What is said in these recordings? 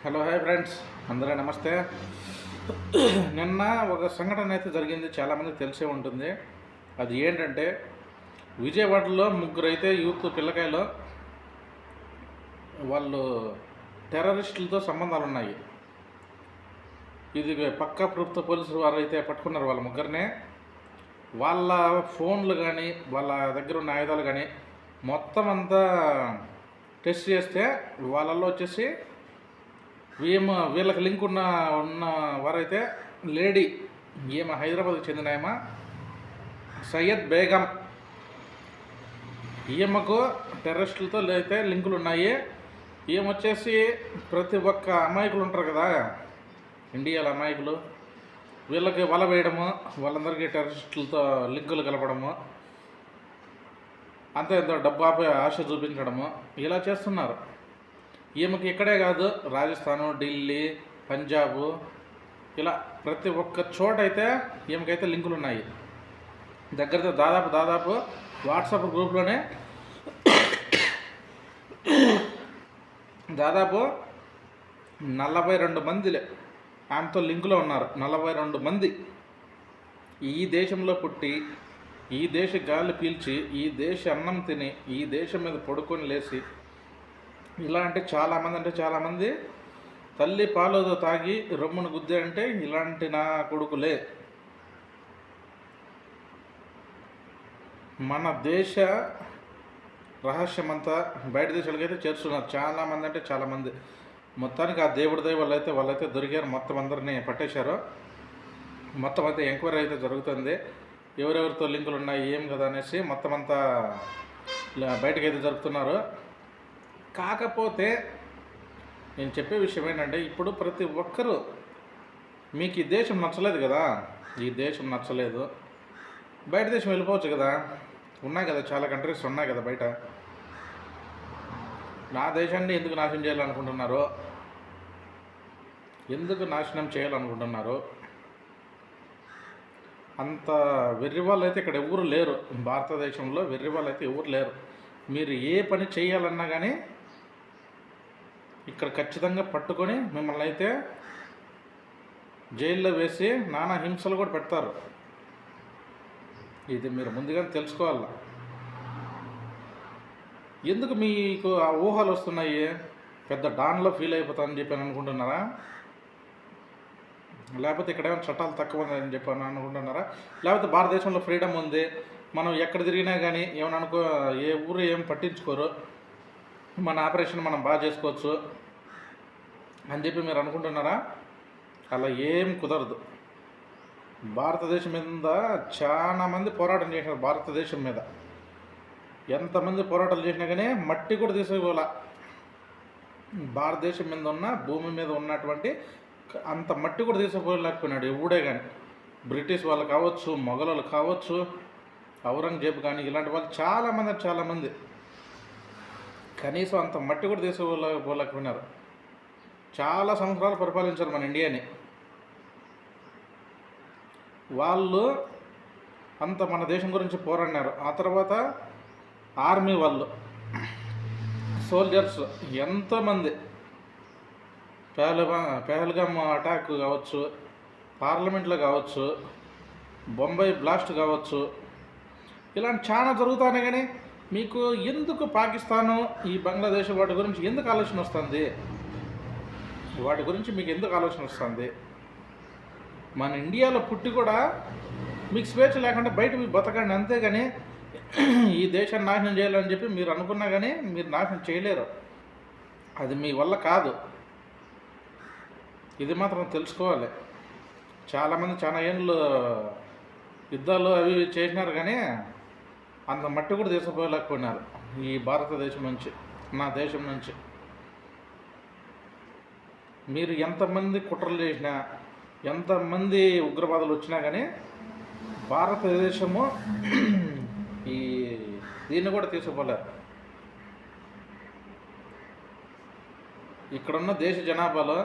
Hello hi friends, అందరూ నమస్తే. నిన్న ఒక సంఘటన అయితే జరిగింది, చాలామంది తెలిసే ఉంటుంది. అది ఏంటంటే విజయవాడలో ముగ్గురు అయితే యూత్ పిల్లకాయలు వాళ్ళు టెర్రరిస్టులతో సంబంధాలు ఉన్నాయి. ఇది పక్కా ప్రభుత్వ పోలీసులు వారు అయితే పట్టుకున్నారు వాళ్ళ ముగ్గురినే. వాళ్ళ ఫోన్లు కానీ వాళ్ళ దగ్గర ఉన్న ఆయుధాలు కానీ మొత్తం అంతా టెస్ట్ చేస్తే వాళ్ళల్లో వచ్చేసి వీళ్ళకి లింక్ ఉన్న వారైతే లేడీ, ఈమె హైదరాబాద్కి చెందిన ఆమె సయ్యద్ బేగం. ఈమెకు టెర్రరిస్టులతో అయితే లింకులు ఉన్నాయి. ఈమె వచ్చేసి ప్రతి ఒక్క అమాయకులు ఉంటారు కదా, ఇండియాలో అమాయకులు, వీళ్ళకి వల వేయడము, వాళ్ళందరికీ టెర్రరిస్టులతో లింకులు కలపడము, అంతే ఎంతో డబ్బు ఆశ చూపించడము, ఇలా చేస్తున్నారు. ఈమెకి ఇక్కడే కాదు, రాజస్థాను, ఢిల్లీ, పంజాబు, ఇలా ప్రతి ఒక్క చోట అయితే ఈమెకైతే లింకులు ఉన్నాయి. దగ్గరతో దాదాపు వాట్సాప్ గ్రూప్లోనే దాదాపు 42 మంది ఆమెతో లింకులో ఉన్నారు. 42 మంది ఈ దేశంలో పుట్టి, ఈ దేశ గాలి పీల్చి, ఈ దేశ అన్నం తిని, ఈ దేశం మీద పడుకొని లేచి, ఇలా అంటే చాలామంది తల్లి పాలు తాగి రొమ్మును గుద్దే అంటే ఇలాంటి నా కొడుకులే. మన దేశ రహస్యమంతా బయట దేశాలకైతే చేరుస్తున్నారు. చాలామంది మొత్తానికి ఆ దేవుడి దయ వాళ్ళైతే దొరికారు. మొత్తం అందరినీ పట్టేశారు. మొత్తం అయితే ఎంక్వైరీ అయితే జరుగుతుంది. ఎవరెవరితో లింకులు ఉన్నాయి ఏం కదా అనేసి మొత్తం అంతా బయటకైతే జరుపుతున్నారు. కాకపోతే నేను చెప్పే విషయం ఏంటంటే, ఇప్పుడు ప్రతి ఒక్కరూ మీకు ఈ దేశం నచ్చలేదు కదా, ఈ దేశం నచ్చలేదు, బయట దేశం వెళ్ళిపోవచ్చు కదా, ఉన్నాయి కదా, చాలా కంట్రీస్ ఉన్నాయి కదా బయట. నా దేశాన్ని ఎందుకు నాశనం చేయాలనుకుంటున్నారు? ఎందుకు నాశనం చేయాలనుకుంటున్నారు? అంత వెర్రి వాళ్ళు అయితే ఇక్కడ ఎవరు లేరు. భారతదేశంలో వెర్రి వాళ్ళు అయితే ఎవరు లేరు. మీరు ఏ పని చేయాలన్నా కానీ ఇక్కడ ఖచ్చితంగా పట్టుకొని మిమ్మల్ని అయితే జైల్లో వేసి నానా హింసలు కూడా పెడతారు. ఇది మీరు ముందుగా తెలుసుకోవాలి. ఎందుకు మీకు ఆ ఊహలు వస్తున్నాయి? పెద్ద డాన్లో ఫీల్ అయిపోతానని చెప్పి అనుకుంటున్నారా? లేకపోతే ఇక్కడ ఏమైనా చట్టాలు తక్కువ ఉందని చెప్పి అనుకుంటున్నారా? లేకపోతే భారతదేశంలో ఫ్రీడమ్ ఉంది, మనం ఎక్కడ తిరిగినా కానీ ఏమైనా ఏ ఊరు ఏం పట్టించుకోరు, మన ఆపరేషన్ మనం బాగా చేసుకోవచ్చు అని చెప్పి మీరు అనుకుంటున్నారా? అలా ఏం కుదరదు. భారతదేశం మీద చాలామంది పోరాటం చేశారు. భారతదేశం మీద ఎంతమంది పోరాటాలు చేసినా కానీ మట్టి కూడా తీసుకోవాల. భారతదేశం మీద ఉన్న భూమి మీద ఉన్నటువంటి అంత మట్టి కూడా తీసుకోలేకపోయినాడు ఎవడే కానీ. బ్రిటిష్ వాళ్ళు కావచ్చు, మొఘలు కావచ్చు, ఔరంగజేబు కానీ, ఇలాంటి వాళ్ళు చాలామంది కనీసం అంత మట్టి కూడా తీసుకోలేకపోయినారు. చాలా సంవత్సరాలు పరిపాలించారు మన ఇండియాని. వాళ్ళు అంత మన దేశం గురించి పోరాడినారు. ఆ తర్వాత ఆర్మీ వాళ్ళు, సోల్జర్స్ ఎంతోమంది, పెహల్గామ్ అటాక్ కావచ్చు, పార్లమెంట్లో కావచ్చు, బొంబాయి బ్లాస్ట్ కావచ్చు, ఇలాంటి చాలా జరుగుతానే కానీ మీకు ఎందుకు పాకిస్తాను, ఈ బంగ్లాదేశ్ వాటి గురించి ఎందుకు ఆలోచన వస్తుంది? వాటి గురించి మీకు ఎందుకు ఆలోచన వస్తుంది? మన ఇండియాలో పుట్టి కూడా మీకు స్వేచ్ఛ లేకుండా బయట మీరు బతకండి, అంతేగాని ఈ దేశాన్ని నాశనం చేయాలని చెప్పి మీరు అనుకున్నా కానీ మీరు నాశనం చేయలేరు. అది మీ వల్ల కాదు. ఇది మాత్రం తెలుసుకోవాలి. చాలామంది చాలా ఏళ్ళు యుద్ధాలు అవి చేసినారు కానీ అంత మట్టి కూడా తీసుకుపోలేకపోయినారు ఈ భారతదేశం నుంచి, నా దేశం నుంచి. మీరు ఎంతమంది కుట్రలు చేసినా, ఎంతమంది ఉగ్రవాదులు వచ్చినా కానీ భారతదేశము దీన్ని కూడా తీసుకుపోలేరు. ఇక్కడున్న దేశ జనాభాలో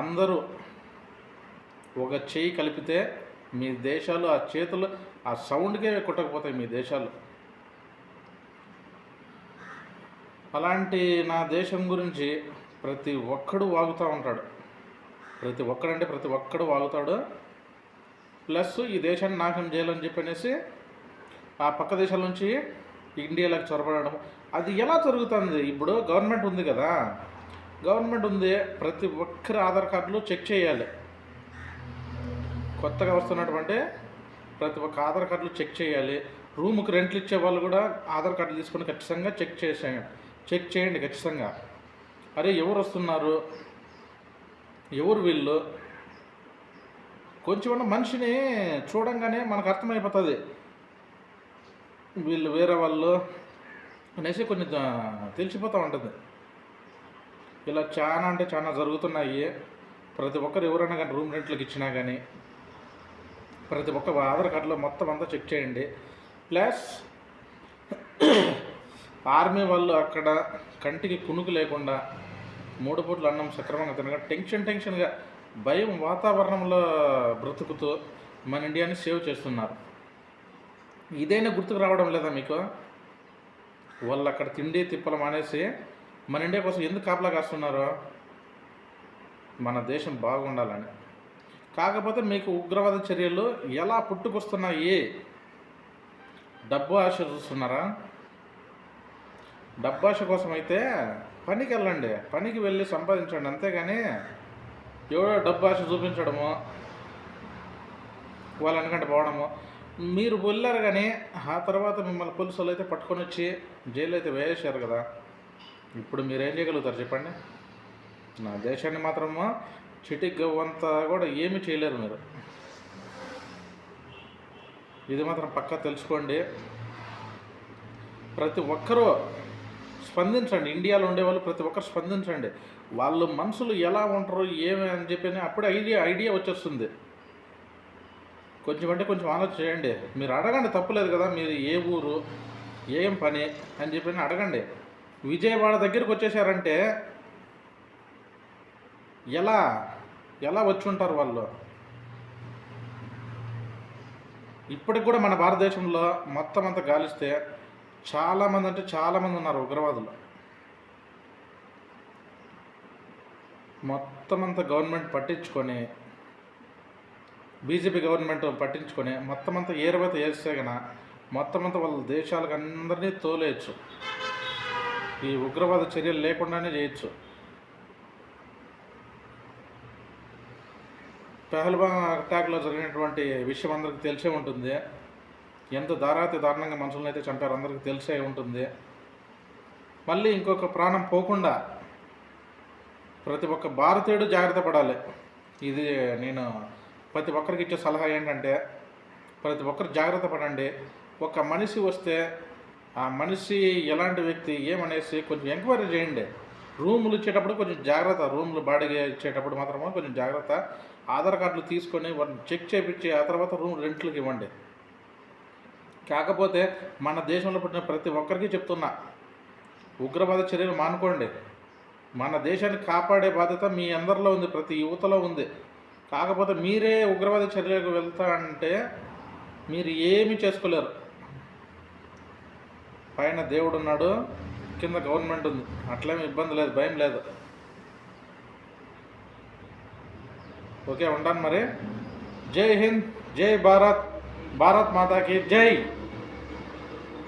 అందరూ ఒక చేయి కలిపితే మీ దేశాలు ఆ చేతులు ఆ సౌండ్కే కొట్టకపోతాయి మీ దేశాలు. అలాంటి నా దేశం గురించి ప్రతి ఒక్కడు వాగుతూ ఉంటాడు. ప్రతి ఒక్కడు వాగుతాడు. ప్లస్ ఈ దేశాన్ని నాశనం చేయాలని చెప్పనేసి ఆ పక్క దేశాల నుంచి ఇండియాలోకి చొరబడడం. అది ఎలా జరుగుతుంది? ఇప్పుడు గవర్నమెంట్ ఉంది కదా, ప్రతి ఒక్కరి ఆధార్ కార్డులు చెక్ చేయాలి. కొత్తగా వస్తున్నటువంటి ప్రతి ఒక్క ఆధార్ కార్డులు చెక్ చేయాలి. రూముకి రెంట్లు ఇచ్చే వాళ్ళు కూడా ఆధార్ కార్డులు తీసుకొని ఖచ్చితంగా చెక్ చేయండి ఖచ్చితంగా. అరే ఎవరు వస్తున్నారు, ఎవరు వీళ్ళు, కొంచెం మనిషిని చూడంగానే మనకు అర్థమైపోతుంది వీళ్ళు వేరే వాళ్ళు అనేసి కొంచెం తెలిసిపోతూ ఉంటుంది. ఇలా చాలా జరుగుతున్నాయి. ప్రతి ఒక్కరు ఎవరైనా కానీ రూమ్ రెంట్లకు ఇచ్చినా కానీ ప్రతి ఒక్క ఆధార్ కార్డులో మొత్తం అంతా చెక్ చేయండి. ప్లస్ ఆర్మీ వాళ్ళు అక్కడ కంటికి కునుకు లేకుండా 3 పూట్ల అన్నం సక్రమంగా తినగా టెన్షన్గా భయం వాతావరణంలో బ్రతుకుతూ మన ఇండియాని సేవ్ చేస్తున్నారు. ఇదైనా గుర్తుకు రావడం లేదా మీకు? వాళ్ళు అక్కడ తిండి తిప్పలు మానేసి మన ఇండియా కోసం ఎందుకు కాపలా కాస్తున్నారు? మన దేశం బాగుండాలని. కాకపోతే మీకు ఉగ్రవాద చర్యలు ఎలా పుట్టుకొస్తున్నాయి? డబ్బు ఆశ చూస్తున్నారా? డబ్బు ఆశ కోసం అయితే పనికి వెళ్ళండి, పనికి వెళ్ళి సంపాదించండి. అంతేగాని ఎవడో డబ్బు ఆశ చూపించడము, వాళ్ళు వెనకంటే పోవడము. మీరు వెళ్ళారు కానీ ఆ తర్వాత మిమ్మల్ని పోలీసులు అయితే పట్టుకొని వచ్చి జైలు అయితే వేసేశారు కదా. ఇప్పుడు మీరేం చేయగలుగుతారు చెప్పండి? నా దేశాన్ని మాత్రము చిటిక్ గవ్వంతా కూడా ఏమీ చేయలేరు మీరు. ఇది మాత్రం పక్కా తెలుసుకోండి. ప్రతి ఒక్కరూ స్పందించండి. ఇండియాలో ఉండేవాళ్ళు ప్రతి ఒక్కరు స్పందించండి. వాళ్ళు మనుషులు ఎలా ఉంటారు ఏమి అని చెప్పి అప్పుడే ఐడియా వచ్చేస్తుంది. కొంచెం ఆలోచన చేయండి. మీరు అడగండి, తప్పులేదు కదా. మీరు ఏ ఊరు, ఏం పని అని చెప్పి అడగండి. విజయవాడ దగ్గరికి వచ్చేసారంటే ఎలా వచ్చి ఉంటారు వాళ్ళు? ఇప్పటికి కూడా మన భారతదేశంలో మొత్తం అంతా గాలిస్తే చాలామంది ఉన్నారు ఉగ్రవాదులు. మొత్తం అంతా గవర్నమెంట్ పట్టించుకొని, బీజేపీ గవర్నమెంట్ పట్టించుకొని మొత్తం అంతా ఏరువైతే వేస్తే కన్నా మొత్తం అంతా వాళ్ళ దేశాలకు అందరినీ తోలేయచ్చు. ఈ ఉగ్రవాద చర్యలు లేకుండానే చేయొచ్చు. పెహల్గాం అటాక్లో జరిగినటువంటి విషయం అందరికీ తెలిసే ఉంటుంది. ఎంత దారుణంగా మనుషులను అయితే చంపారు అందరికీ తెలిసే ఉంటుంది. మళ్ళీ ఇంకొక ప్రాణం పోకుండా ప్రతి ఒక్క భారతీయుడు జాగ్రత్త పడాలి. ఇది నేను ప్రతి ఒక్కరికి ఇచ్చే సలహా ఏంటంటే, ప్రతి ఒక్కరు జాగ్రత్త పడండి. ఒక మనిషి వస్తే ఆ మనిషి ఎలాంటి వ్యక్తి ఏమనేసి కొంచెం ఎంక్వైరీ చేయండి. రూములు ఇచ్చేటప్పుడు కొంచెం జాగ్రత్త, రూములు బాడిగా ఇచ్చేటప్పుడు మాత్రమే కొంచెం జాగ్రత్త. ఆధార్ కార్డులు తీసుకొని వాటిని చెక్ చేయించి ఆ తర్వాత రూమ్ రెంట్లకు ఇవ్వండి. కాకపోతే మన దేశంలో పుట్టిన ప్రతి ఒక్కరికి చెప్తున్నా, ఉగ్రవాద చర్యలు మానుకోండి. మన దేశాన్ని కాపాడే బాధ్యత మీ అందరిలో ఉంది, ప్రతి యువతలో ఉంది. కాకపోతే మీరే ఉగ్రవాద చర్యలకు వెళ్తా అంటే మీరు ఏమీ చేసుకోలేరు. పైన దేవుడు ఉన్నాడు, కింద గవర్నమెంట్ ఉంది. అట్లేమీ ఇబ్బంది లేదు, భయం లేదు. ఓకే, ఉంటాను మరి. జై హింద్, జై భారత్, భారత్ మాతాకి జై.